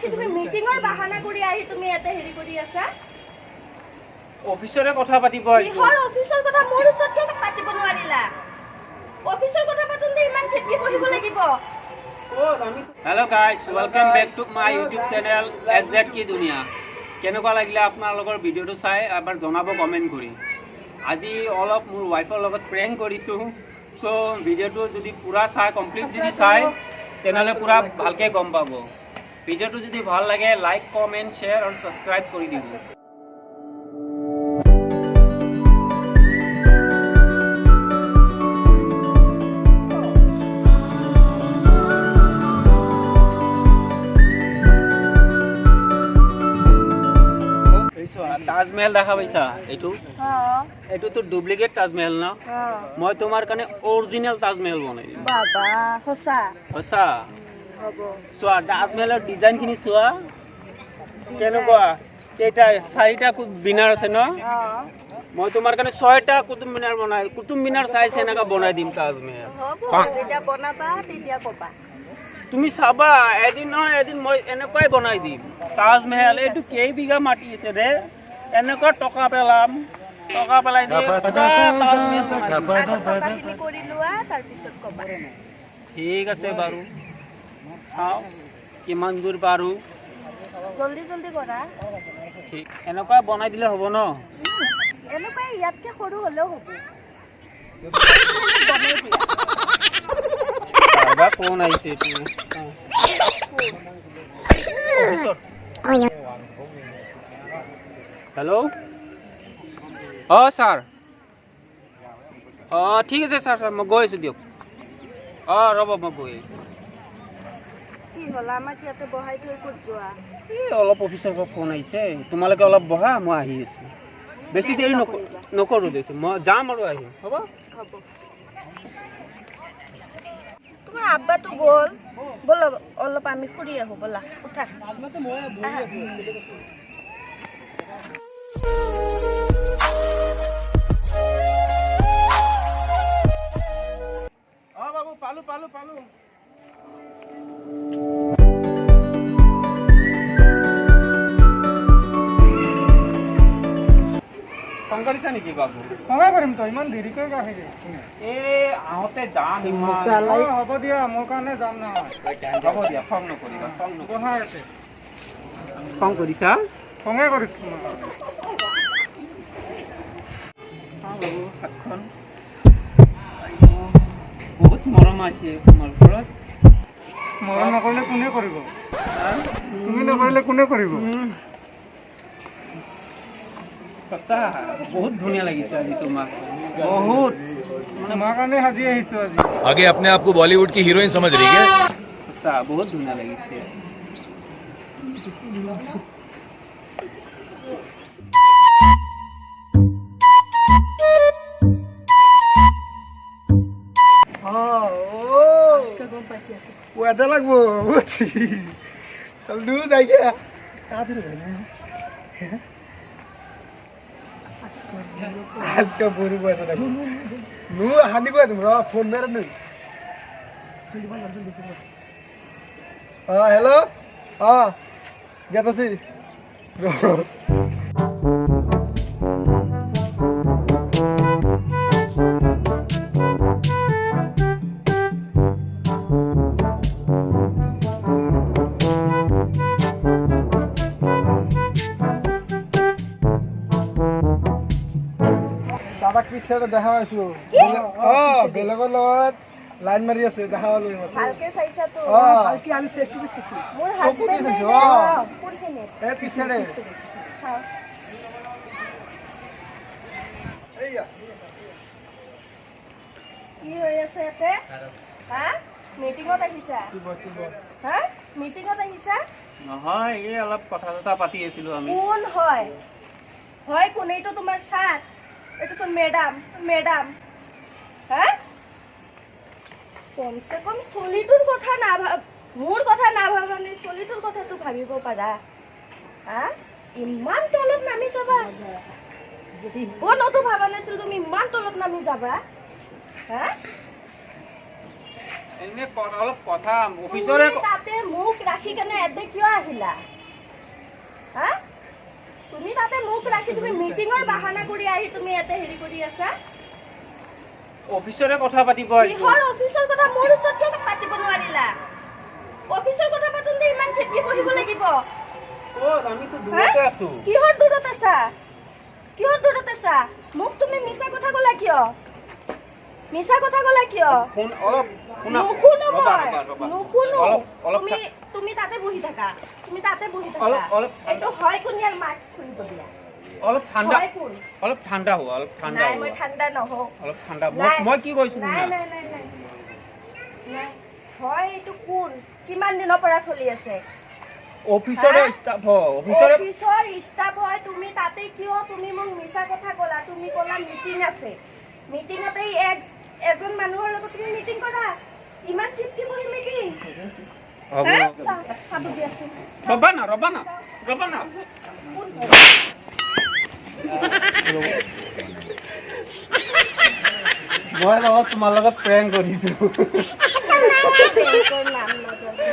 কি তুমি মিটিংৰ বাহানা কৰি আহি তুমি এতে হেৰি কৰি আছা অফিচৰে কথা পাতিব আহিছো কিহৰ অফিচৰ কথা মোৰ ওচৰত কিয় পাতিব নোৱাৰিলা অফিচৰ কথা পাতোঁতে ইমান চেটকি বহিব লাগিব hello' guys welcome back to my YouTube channel SZ কি দুনিয়া কেনেকুৱা লাগিলে আপোনালোকৰ ভিডিঅ'টো চাই এবাৰ জনাব কমেণ্ট কৰি আজি অলপ মোৰ ৱাইফৰ লগত প্ৰেংক কৰিছোঁ চ' ভিডিঅ'টো যদি পূৰা চাই কমপ্লিট যদি চাই তেনেহ'লে পূৰা ভালকৈ গম পাব ভিডিঅ'টো যদি ভাল লাগে লাইক কমেণ্ট শ্বেয়াৰ আৰু ছাবস্ক্ৰাইব কৰি দিব তাজমহল দেখা পাইছা এইটোতো ডুপ্লিকেট তাজমহল ন মই তোমাৰ কাৰণে অৰিজিনেল তাজমহল বনাই দিম বাবা সঁচা সঁচা হ'ব চোৱা তাজমহলৰ ডিজাইনখিনি চোৱা কেনেকুৱা কেইটা চাৰিটা মিনাৰ আছে ন মই তোমাৰ কাৰণে 6টা কুতুব মিনাৰ বনাই কুতুব মিনাৰ চাইজ এনেকুৱা বনাই দিম তাজমহল হ'ব যেতিয়া বনাবা তেতিয়া ক'বা তুমি চাবা এদিন নহয় এদিন মই এনেকুৱাই বনাই দিম তাজমহল এইটো কেইবিঘা মাটি আছে ৰে এনেকুৱা টকা পেলাম টকা পেলাই দি কথাখিনি কৰি লোৱা তাৰপিছত ক'বা ঠিক আছে বাৰু চাওঁ কিমান দূৰ পাৰোঁ জলদি জলদি কৰা ঠিক এনেকুৱা বনাই দিলে হ'ব ন এনেকুৱাই ইয়াতকৈ সৰু হ'লেও হ'ব কাৰোবাৰ ফোন আহিছে হেল্ল' অঁ ছাৰ অঁ ঠিক আছে ছাৰ মই গৈ আছোঁ দিয়ক অঁ ৰ'ব মই গৈ আছোঁ কি হ'ল আমাক ইয়াতে বহাই থৈ ক'ত যোৱা এই অলপ অফিচৰ পৰা ফোন আহিছে তোমালোকে অলপ বহা মই আহি আছোঁ বেছি দেৰি নকৰোঁ দেই মই যাম আৰু আহিম হ'ব হ'ব তোমাৰ আব্বাটো গ'ল ব'ল অলপ আমি ফুৰি আহোঁ ব'লা উঠা অঁ বাবু পালোঁ ফোন কৰিছা নেকি বাবু সহায় কৰিম তই ইমান দেৰিকৈ আহিবি এই আহোঁতে যাম হ'ব দিয়া মোৰ কাৰণে যাম নহয় হ'ব দিয়া খং নকৰিবা বহাই আছে খং কৰিছা খঙে কৰিছোঁ তোমাৰ কাৰণে বাবু হাতখন বহুত মৰম আছে তোমাৰ ঘৰত মৰম নকৰিলে কোনে কৰিব তুমি নকৰিলে কোনে কৰিব সঁচা বহুত ধুনীয়া লাগিছে আজি তোমাক বহুত তোমাৰ কাৰণে সাজি আহিছোঁ আজি आगे अपने आप को बॉलीवुड की हीरोइन समझ रही है সঁচা বহুত ধুনীয়া লাগিছে ওয়াদা লাগবো বুঝছি তাহলে দূর যাই গে কাদের আজকে বড় ওয়াদা লাগবো নু হানি কই তোমরা ফোন মেরে নই হ্যালো গেতাছি দাদা পিছতে দেখা পাইছো বেলেগৰ লগত লাইন মাৰি আছে দেখা পালো ভালকে চাইছা তো ভালকে আমি ফেস টু ফেস চাইছো মোৰ চকু দি হাজবেণ্ডে চাইছো কোনখিনি এই পিছতে চাও এইয়া কি হৈ আছে ইয়াতে হা মিটিঙত আহিছা হা মিটিঙত আহিছা নহয় এই অলপ কথা চথা পাতি আছিলোঁ আমি কোন হয় হয় কোন এইটো তোমাৰ ছাৰ এইটো চোন মেডাম হা কমসে কম চলিটোৰ কথা মোৰ কথা নাভাবানে চলিটোৰ কথাটো ভাবিব পাৰা হা ইমান তলত নামি যাবা জীৱনতো ভাবা নাছিল তুমি ইমান তলত নামি যাবা হা এনে অলপ কথা অফিচৰে তুমি তাতে মুখ ৰাখি কেনে এতে কিয় আহিলা হা তুমি তাতে মুখ ৰাখি তুমি মিটিঙৰ বাহানা কৰি আহি তুমি এতে হেৰি কৰি আছা অফিচৰে কথা পাতিব কিহৰ অফিচৰ কথা মোৰ ওচৰত কিয় পাতিব নোৱাৰিলা অফিচৰ কথা পাতোঁতে ইমান চেপি বহিব লাগিব আমিতো দূৰতে আছো কিহৰ দূৰত আছা মোক তুমি মিছা কথা ক'লা কিয় ফোন অলপ শুনা নুশুনো ৰ'বা, মই ৰ'বা, ৰ'বা। নুশুনো অলপ তুমি তাতে বহি থাকা অলপ এইটো হয় কোন ইয়াৰ মাস্ক খুলিব দিয়া অলপ ঠাণ্ডা হয় কোন অলপ ঠাণ্ডা হোৱা নাই মই ঠাণ্ডা নহওঁ অলপ ঠাণ্ডা নাই। মই কি কৈছো নাই শুনা হয় এইটো কোন কিমান দিনৰ পৰা চলি আছে অফিচৰে হা? ষ্টাফ অফিচৰে অফিচৰ ষ্টাফ হয় তুমি তাতে কিয় তুমি মোক মিছা কথা ক'লা তুমি ক'লা মিটিং আছে মিটিঙতে এজন মানুহৰ লগত তুমি মিটিং কৰা ইমান চিপকি বহি মিটিং হ'ব চাব দিয়াচোন ৰ'বা না মই লগত তোমাৰ লগত প্ৰেং কৰিছো বেংকৰ নাম নাজানো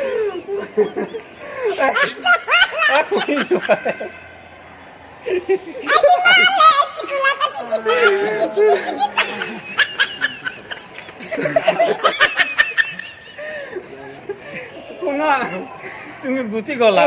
শুনা তুমি গুচি গলা